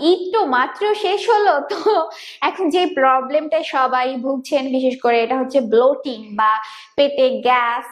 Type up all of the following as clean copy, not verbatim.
ঈদ তো মাত্র শেষ হলো, তো এখন যে প্রবলেমটা সবাই ভুগছেন বিশেষ করে এটা হচ্ছে ব্লোটিং বা পেটে গ্যাস।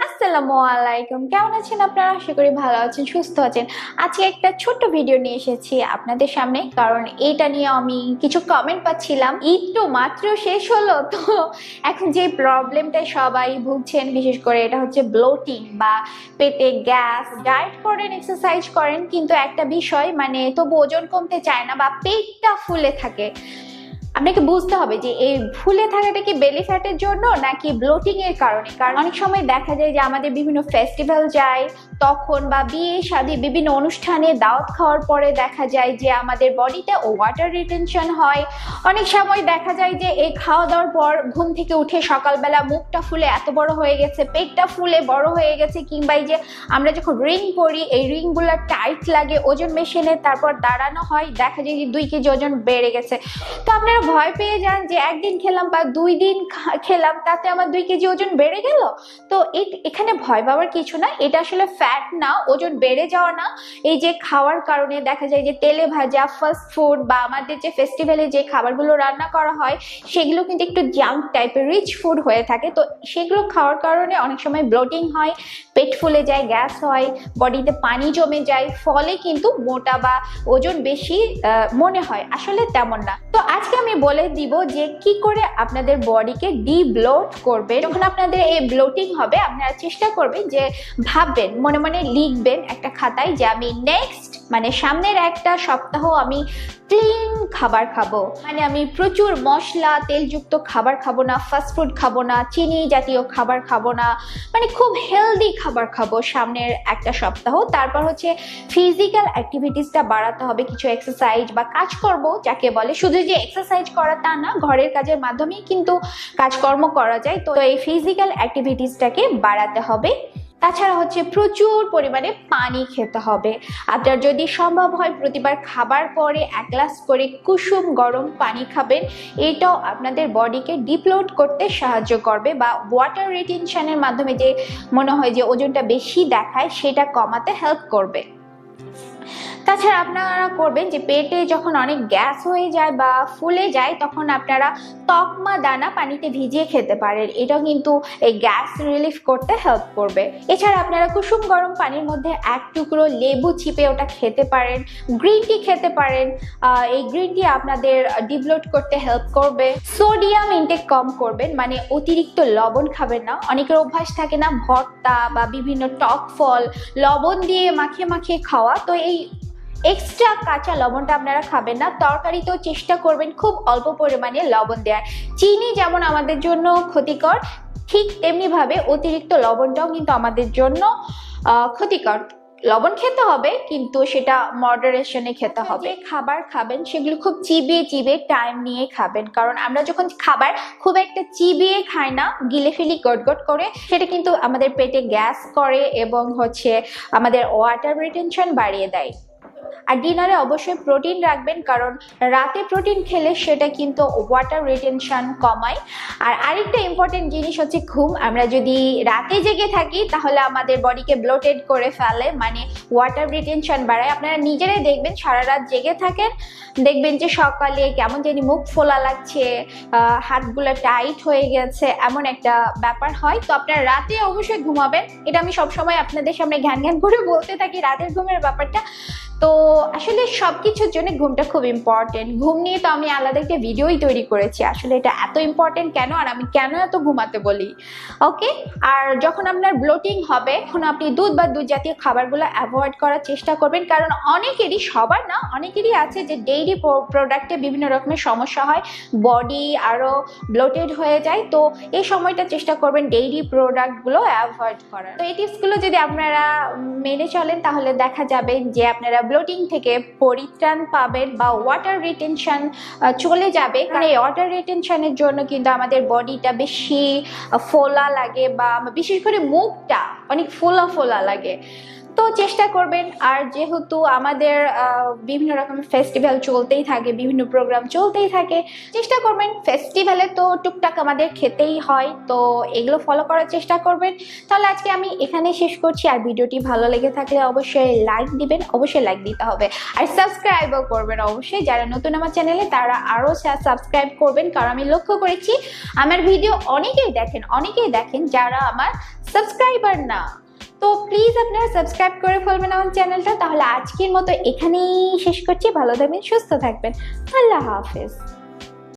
আসসালামু আলাইকুম, কেমন আছেন আপনারা? আশা করি ভালো আছেন, সুস্থ আছেন। আজকে একটা ছোট্ট ভিডিও নিয়ে এসেছি আপনাদের সামনে, কারণ এটা নিয়ে আমি কিছু কমেন্ট পাচ্ছিলাম। ঈদ তো মাত্র শেষ হলো, তো এখন যে প্রবলেমটা সবাই ভুগছেন বিশেষ করে এটা হচ্ছে ব্লোটিং বা পেটে গ্যাস। ডায়েট করেন, এক্সারসাইজ করেন, কিন্তু একটা বিষয় মানে তবু ওজন কমতে চায় না বা পেটটা ফুলে থাকে। আপনাকে বুঝতে হবে যে এই ফুলে থাকাটা কি বেলি ফ্যাটের জন্য নাকি ব্লোটিং এর কারণে। কারণ অনেক সময় দেখা যায় যে আমাদের বিভিন্ন ফেস্টিভ্যাল যায় তখন, বা বিয়ে শাদী বিভিন্ন অনুষ্ঠানে দাওয়াত খাওয়ার পরে দেখা যায় যে আমাদের বডিতে ওয়াটার রিটেনশন হয়। অনেক সময় দেখা যায় যে এই খাওয়া দাওয়ার পর ঘুম থেকে উঠে সকালবেলা মুখটা ফুলে এত বড় হয়ে গেছে, পেটটা ফুলে বড় হয়ে গেছে, কিংবা এই যে আমরা যখন রিং পরি এই রিংগুলো টাইট লাগে, ওজন মেশিনে তারপর দাঁড়ানো হয়, দেখা যায় যে 2 কেজি ওজন বেড়ে গেছে। তো আপনারা ভয় পেয়ে যান যে একদিন খেলাম বা 2 দিন খেলাম তাতে আমার 2 কেজি ওজন বেড়ে গেল। তো এখানে ভয় পাওয়ার কিছু না, এটা আসলে ফ্যাট না, ওজন বেড়ে যাওয়া না। এই যে খাওয়ার কারণে দেখা যায় যে তেলে ভাজা ফাস্ট ফুড বা আমাদের যে ফেস্টিভ্যালে যে খাবারগুলো রান্না করা হয় সেগুলো কিন্তু একটু জাঙ্ক টাইপের রিচ ফুড হয়ে থাকে। তো সেগুলো খাওয়ার কারণে অনেক সময় ব্লোটিং হয়, পেট ফুলে যায়, গ্যাস হয়, বডিতে পানি জমে যায়, ফলে কিন্তু মোটা বা ওজন বেশি মনে হয়, আসলে তেমন না। তো আজকে আমি বলে দিব যে কি করে আপনাদের বডিকে ডিব্লোট করবে। যখন আপনাদের এই ব্লোটিং হবে আপনারা চেষ্টা করবেন যে ভাববেন, মনে মনে লিখবেন একটা খাতায় যে আমি নেক্সট মানে সামনের একটা সপ্তাহ আমি ক্লিন খাবার খাবো, মানে আমি প্রচুর মশলা তেলযুক্ত খাবার খাবো না, ফাস্টফুড খাবো না, চিনি জাতীয় খাবার খাবো না, মানে খুব হেলদি খাবার খাবো সামনের একটা সপ্তাহ। তারপর হচ্ছে ফিজিক্যাল অ্যাক্টিভিটিসটা বাড়াতে হবে, কিছু এক্সারসাইজ বা কাজকর্ম যাকে বলে। শুধু যে এক্সারসাইজ করা তা না, ঘরের কাজের মাধ্যমেই কিন্তু কাজকর্ম করা যায়। তো এই ফিজিক্যাল অ্যাক্টিভিটিসটাকে বাড়াতে হবে। তাছাড়া হচ্ছে প্রচুর পরিমাণে পানি খেতে হবে। আপনার যদি সম্ভব হয় প্রতিবার খাবার পরে 1 গ্লাস করে কুসুম গরম পানি খাবেন। এটাও আপনাদের বডিকে ডিপ্লোট করতে সাহায্য করবে বা ওয়াটার রিটেনশনের মাধ্যমে যে মনে হয় যে ওজনটা বেশি দেখায় সেটা কমাতে হেল্প করবে। তাছাড়া আপনারা করবেন যে পেটে যখন অনেক গ্যাস হয়ে যায় বা ফুলে যায় তখন আপনারা তকমা দানা পানিতে ভিজিয়ে খেতে পারেন, এটাও কিন্তু এই গ্যাস রিলিফ করতে হেল্প করবে। এছাড়া আপনারা কুসুম গরম পানির মধ্যে 1 টুকরো লেবু চিপে ওটা খেতে পারেন। গ্রিন টি খেতে পারেন, এই গ্রিন টি আপনাদের ডিব্লোট করতে হেল্প করবে। সোডিয়াম ইনটেক কম করবেন, মানে অতিরিক্ত লবণ খাবেন না। অনেকের অভ্যাস থাকে না ভর্তা বা বিভিন্ন টক ফল লবণ দিয়ে মাখিয়ে মাখিয়ে খাওয়া, তো এই এক্সট্রা কাঁচা লবণটা আপনারা খাবেন না। তরকারিতেও চেষ্টা করবেন খুব অল্প পরিমাণে লবণ দেওয়ার। চিনি যেমন আমাদের জন্য ক্ষতিকর, ঠিক তেমনি ভাবে অতিরিক্ত লবণটাও কিন্তু আমাদের জন্য ক্ষতিকর। লবণ খেতে হবে কিন্তু সেটা মডারেশনে খেতে হবে। খাবার খাবেন সেগুলো খুব চিবিয়ে চিবিয়ে টাইম নিয়ে খাবেন, কারণ আমরা যখন খাবার খুব একটা চিবিয়ে খাই না, গিলে ফেলি গটগট করে, সেটা কিন্তু আমাদের পেটে গ্যাস করে এবং হচ্ছে আমাদের ওয়াটার রিটেনশন বাড়িয়ে দেয়। আর ডিনারে অবশ্যই প্রোটিন রাখবেন, কারণ রাতে প্রোটিন খেলে সেটা কিন্তু ওয়াটার রিটেনশন কমায়। আর আরেকটা ইম্পর্টেন্ট জিনিস হচ্ছে ঘুম। আমরা যদি রাতে জেগে থাকি তাহলে আমাদের বডিকে ব্লোটেড করে ফেলে, মানে ওয়াটার রিটেনশন বাড়ায়। আপনারা নিজেরাই দেখবেন সারা রাত জেগে থাকেন, দেখবেন যে সকালে কেমন জানি মুখ ফোলা লাগছে, হাতগুলো টাইট হয়ে গেছে, এমন একটা ব্যাপার হয়। তো আপনারা রাতে অবশ্যই ঘুমাবেন, এটা আমি সবসময় আপনাদের সামনে ঘ্যান ঘ্যান করে বলতে থাকি রাতের ঘুমের ব্যাপারটা। তো আসলে সবকিছুর জন্য ঘুমটা খুব ইম্পর্টেন্ট। ঘুম নিয়ে তো আমি আলাদা একটা ভিডিওই তৈরি করেছি, আসলে এটা এত ইম্পর্টেন্ট কেন আর আমি কেন এত ঘুমাতে বলি। ওকে, আর যখন আপনার ব্লোটিং হবে তখন আপনি দুধ বা দুধ জাতীয় খাবারগুলো অ্যাভয়েড করার চেষ্টা করবেন, কারণ অনেকেরই, সবার না, অনেকেরই আছে যে ডেইরি প্রোডাক্টে বিভিন্ন রকমের সমস্যা হয়, বডি আরো ব্লোটেড হয়ে যায়। তো এই সময়টা চেষ্টা করবেন ডেইরি প্রোডাক্টগুলো অ্যাভয়েড করার। তো এই টিপসগুলো যদি আপনারা মেনে চলেন তাহলে দেখা যাবে যে আপনারা ব্লোটিং থেকে পরিত্রাণ পাবেন বা ওয়াটার রিটেনশন চলে যাবে। কারণ এই ওয়াটার রিটেনশনের জন্য কিন্তু আমাদের বডিটা বেশি ফোলা লাগে, বা বিশেষ করে মুখটা অনেক ফোলা ফোলা লাগে। তো চেষ্টা করবেন। আর যেহেতু আমাদের বিভিন্ন রকমের ফেস্টিভ্যাল চলতেই থাকে, বিভিন্ন প্রোগ্রাম চলতেই থাকে, চেষ্টা করবেন ফেস্টিভ্যালে তো টুকটাক আমাদের খেতেই হয়, তো এগুলো ফলো করার চেষ্টা করবেন। তাহলে আজকে আমি এখানে শেষ করছি। আর ভিডিওটি ভালো লেগে থাকলে অবশ্যই লাইক দিবেন, অবশ্যই লাইক দিতে হবে, আর সাবস্ক্রাইবও করবেন অবশ্যই। যারা নতুন আমার চ্যানেলে তারা আরও সাবস্ক্রাইব করবেন, কারণ আমি লক্ষ্য করেছি আমার ভিডিও অনেকেই দেখেন যারা আমার সাবস্ক্রাইবার না। তো প্লিজ আপনারা সাবস্ক্রাইব করে ফেলবেন আমার চ্যানেলটা। তাহলে আজকের মতো এখানেই শেষ করছি। ভালো থাকবেন, সুস্থ থাকবেন, আল্লাহ হাফেজ।